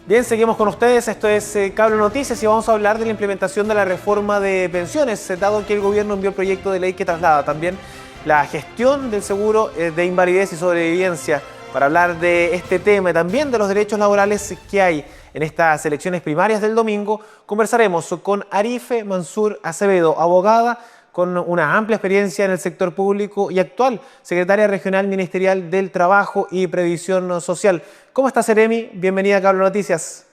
Bien, seguimos con ustedes. Esto es Cable Noticias y vamos a hablar de la implementación de la reforma de pensiones, dado que el gobierno envió el proyecto de ley que traslada también la gestión del seguro de invalidez y sobrevivencia. Para hablar de este tema y también de los derechos laborales que hay en estas elecciones primarias del domingo, conversaremos con Arife Mansur Acevedo, abogada con una amplia experiencia en el sector público y actual secretaria regional ministerial del Trabajo y Previsión Social. ¿Cómo estás, Seremi? Bienvenida a Cable Noticias.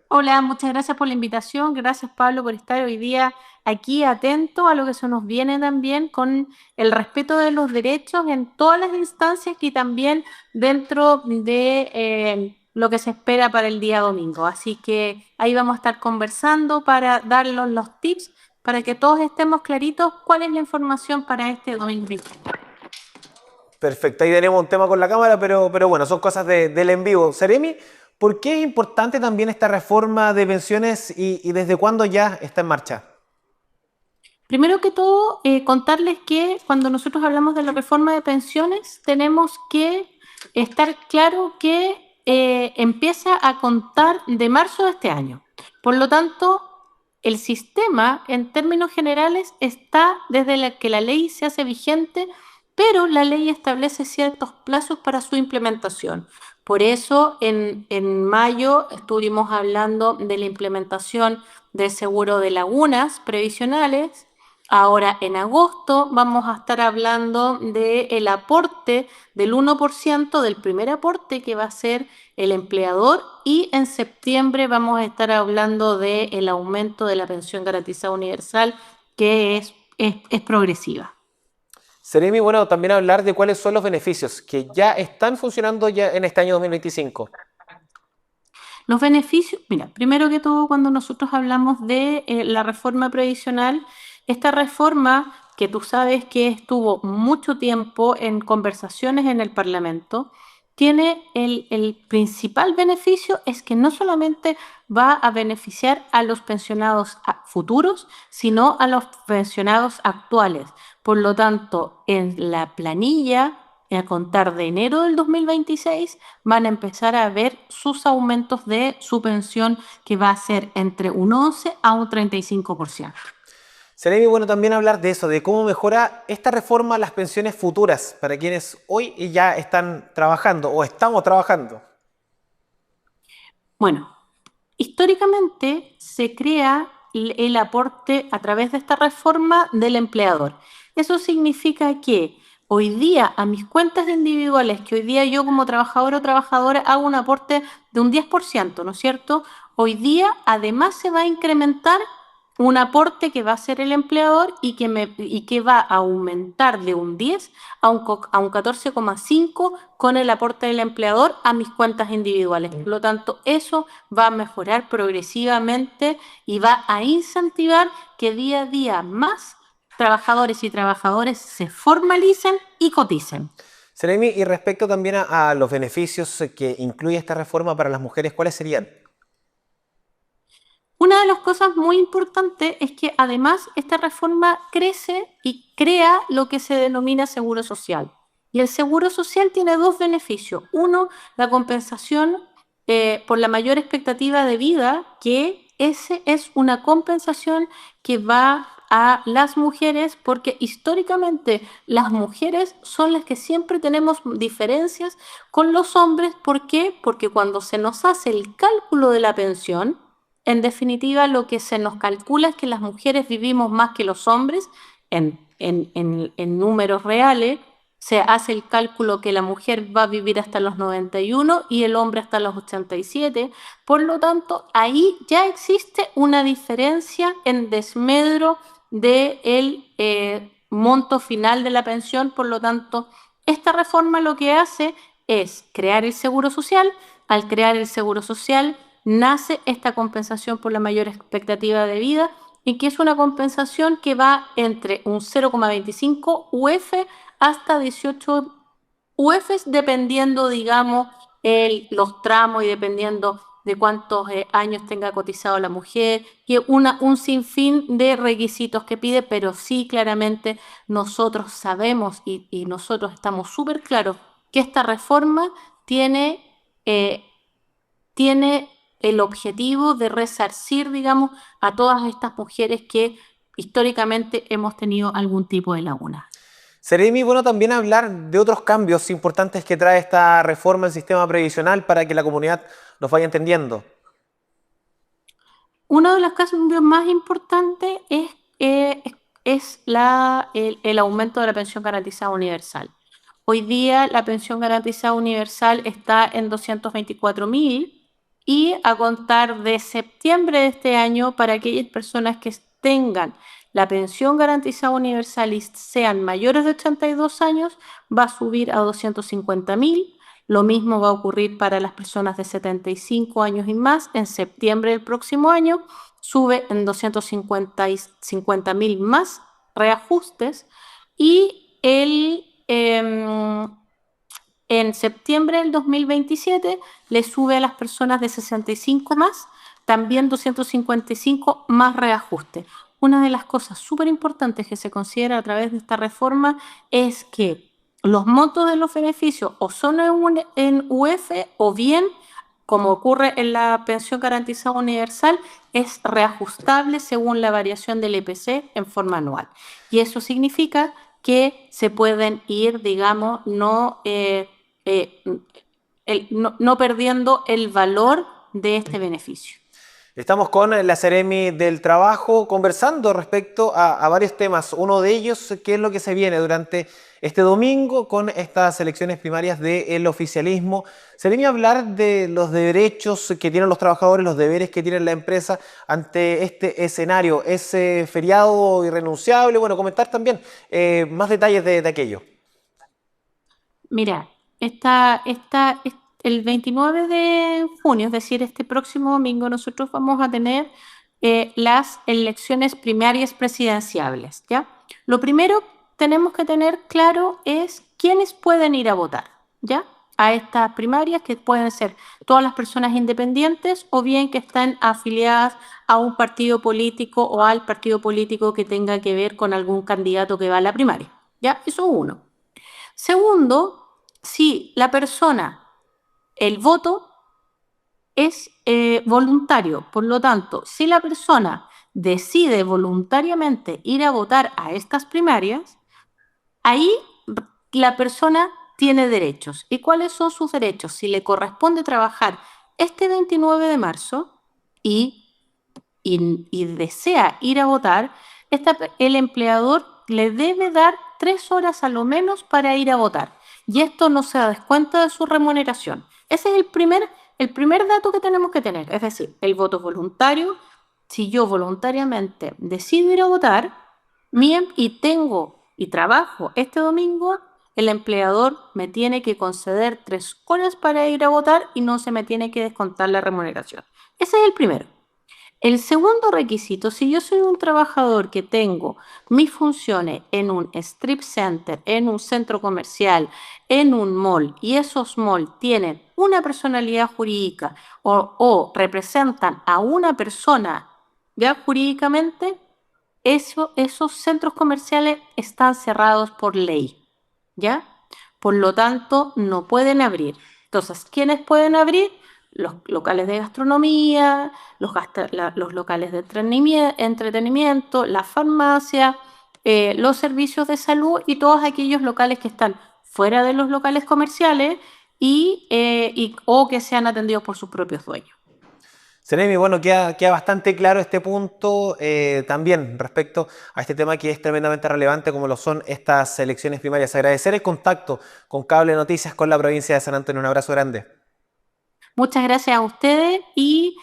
Hola, muchas gracias por la invitación. Gracias, Pablo, por estar hoy día aquí atento a lo que se nos viene también con el respeto de los derechos en todas las instancias y también dentro de lo que se espera para el día domingo. Así que ahí vamos a estar conversando para darlos los tips para que todos estemos claritos cuál es la información para este domingo. Perfecto, ahí tenemos un tema con la cámara, pero bueno, son cosas del en vivo. Seremi, ¿por qué es importante también esta reforma de pensiones y desde cuándo ya está en marcha? Primero que todo, contarles que cuando nosotros hablamos de la reforma de pensiones, tenemos que estar claro que empieza a contar de marzo de este año. Por lo tanto, el sistema, en términos generales, está desde que la ley se hace vigente, pero la ley establece ciertos plazos para su implementación. Por eso, en mayo estuvimos hablando de la implementación del seguro de lagunas previsionales. Ahora, en agosto, vamos a estar hablando del aporte del 1% del primer aporte que va a ser el empleador, y en septiembre vamos a estar hablando del aumento de la pensión garantizada universal, que es progresiva. Seremi, bueno, también hablar de cuáles son los beneficios que ya están funcionando ya en este año 2025. Los beneficios, mira, primero que todo, cuando nosotros hablamos de la reforma previsional, esta reforma que tú sabes que estuvo mucho tiempo en conversaciones en el Parlamento, tiene el principal beneficio es que no solamente va a beneficiar a los pensionados futuros, sino a los pensionados actuales. Por lo tanto, en la planilla, a contar de enero del 2026, van a empezar a ver sus aumentos de su pensión, que va a ser entre un 11 a un 35%. Seremi, bueno, también hablar de eso, de cómo mejora esta reforma las pensiones futuras para quienes hoy ya están trabajando o estamos trabajando. Bueno, históricamente se crea el aporte a través de esta reforma del empleador. Eso significa que hoy día a mis cuentas individuales, que hoy día yo como trabajador o trabajadora hago un aporte de un 10%, ¿no es cierto? Hoy día además se va a incrementar un aporte que va a ser el empleador y que va a aumentar de un 10 a un 14,5 con el aporte del empleador a mis cuentas individuales. Por lo tanto, eso va a mejorar progresivamente y va a incentivar que día a día más trabajadores y trabajadoras se formalicen y coticen. Seremi, y respecto también a los beneficios que incluye esta reforma para las mujeres, ¿cuáles serían? Una de las cosas muy importantes es que además esta reforma crece y crea lo que se denomina seguro social. Y el seguro social tiene dos beneficios. Uno, la compensación por la mayor expectativa de vida, que ese es una compensación que va a las mujeres, porque históricamente las mujeres son las que siempre tenemos diferencias con los hombres. ¿Por qué? Porque cuando se nos hace el cálculo de la pensión, en definitiva, lo que se nos calcula es que las mujeres vivimos más que los hombres en números reales. Se hace el cálculo que la mujer va a vivir hasta los 91 y el hombre hasta los 87. Por lo tanto, ahí ya existe una diferencia en desmedro del monto final de la pensión. Por lo tanto, esta reforma lo que hace es crear el seguro social. Al crear el seguro social, nace esta compensación por la mayor expectativa de vida, y que es una compensación que va entre un 0,25 UF hasta 18 UFs, dependiendo, digamos, los tramos y dependiendo de cuántos años tenga cotizado la mujer, y un sinfín de requisitos que pide, pero sí, claramente nosotros sabemos y nosotros estamos súper claros que esta reforma tiene, eh, tiene el objetivo de resarcir, digamos, a todas estas mujeres que históricamente hemos tenido algún tipo de laguna. Seremi, bueno, también hablar de otros cambios importantes que trae esta reforma del sistema previsional para que la comunidad nos vaya entendiendo. Uno de los cambios más importantes es el aumento de la pensión garantizada universal. Hoy día la pensión garantizada universal está en 224.000 y a contar de septiembre de este año, para aquellas personas que tengan la pensión garantizada universal y sean mayores de 82 años, va a subir a 250.000. Lo mismo va a ocurrir para las personas de 75 años y más. En septiembre del próximo año sube en 250.000 más reajustes. Y en septiembre del 2027 le sube a las personas de 65 más, también 255 más reajuste. Una de las cosas súper importantes que se considera a través de esta reforma es que los montos de los beneficios o son en UF o bien, como ocurre en la pensión garantizada universal, es reajustable según la variación del IPC en forma anual. Y eso significa que se pueden ir, digamos, no perdiendo el valor de este beneficio. Estamos con la Seremi del Trabajo conversando respecto a varios temas. Uno de ellos, ¿qué es lo que se viene durante este domingo con estas elecciones primarias del oficialismo? Seremi, hablar de los derechos que tienen los trabajadores, los deberes que tiene la empresa ante este escenario. ¿Es feriado irrenunciable? Bueno, comentar también más detalles de aquello. Mira, el 29 de junio, es decir, este próximo domingo, nosotros vamos a tener las elecciones primarias presidenciables, ¿ya? Lo primero que tenemos que tener claro es quiénes pueden ir a votar, ¿ya? A estas primarias, que pueden ser todas las personas independientes o bien que están afiliadas a un partido político o al partido político que tenga que ver con algún candidato que va a la primaria, ¿ya? Eso es uno. Segundo, si la persona, el voto es voluntario, por lo tanto, si la persona decide voluntariamente ir a votar a estas primarias, ahí la persona tiene derechos. ¿Y cuáles son sus derechos? Si le corresponde trabajar este 29 de marzo y desea ir a votar, el empleador le debe dar 3 horas a lo menos para ir a votar. Y esto no se da descuento de su remuneración. Ese es el primer dato que tenemos que tener. Es decir, el voto voluntario. Si yo voluntariamente decido ir a votar y trabajo este domingo, el empleador me tiene que conceder 3 horas para ir a votar y no se me tiene que descontar la remuneración. Ese es el primero. El segundo requisito, si yo soy un trabajador que tengo mis funciones en un strip center, en un centro comercial, en un mall, y esos malls tienen una personalidad jurídica o representan a una persona ya jurídicamente, esos centros comerciales están cerrados por ley, ¿ya? Por lo tanto, no pueden abrir. Entonces, ¿quiénes pueden abrir? Los locales de gastronomía, los locales de entretenimiento, la farmacia, los servicios de salud y todos aquellos locales que están fuera de los locales comerciales o que sean atendidos por sus propios dueños. Seremi, bueno, queda bastante claro este punto también respecto a este tema que es tremendamente relevante como lo son estas elecciones primarias. Agradecer el contacto con Cable Noticias con la provincia de San Antonio. Un abrazo grande. Muchas gracias a ustedes y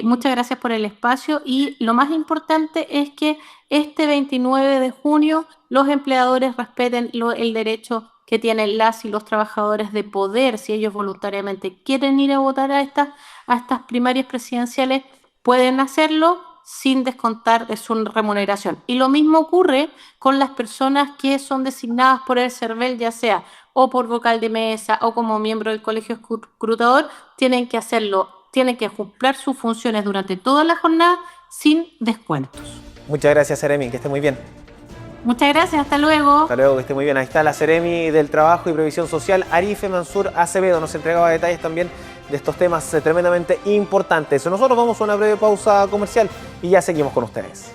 muchas gracias por el espacio. Y lo más importante es que este 29 de junio los empleadores respeten el derecho que tienen las y los trabajadores de poder, si ellos voluntariamente quieren ir a votar a estas primarias presidenciales, pueden hacerlo sin descontar de su remuneración. Y lo mismo ocurre con las personas que son designadas por el CERVEL, ya sea o por vocal de mesa o como miembro del colegio escrutador, tienen que hacerlo, tienen que cumplir sus funciones durante toda la jornada sin descuentos. Muchas gracias, Seremi, que esté muy bien. Muchas gracias, hasta luego. Hasta luego, que esté muy bien. Ahí está la Seremi del Trabajo y Previsión Social, Arife Mansur Acevedo. Nos entregaba detalles también de estos temas tremendamente importantes. Nosotros vamos a una breve pausa comercial y ya seguimos con ustedes.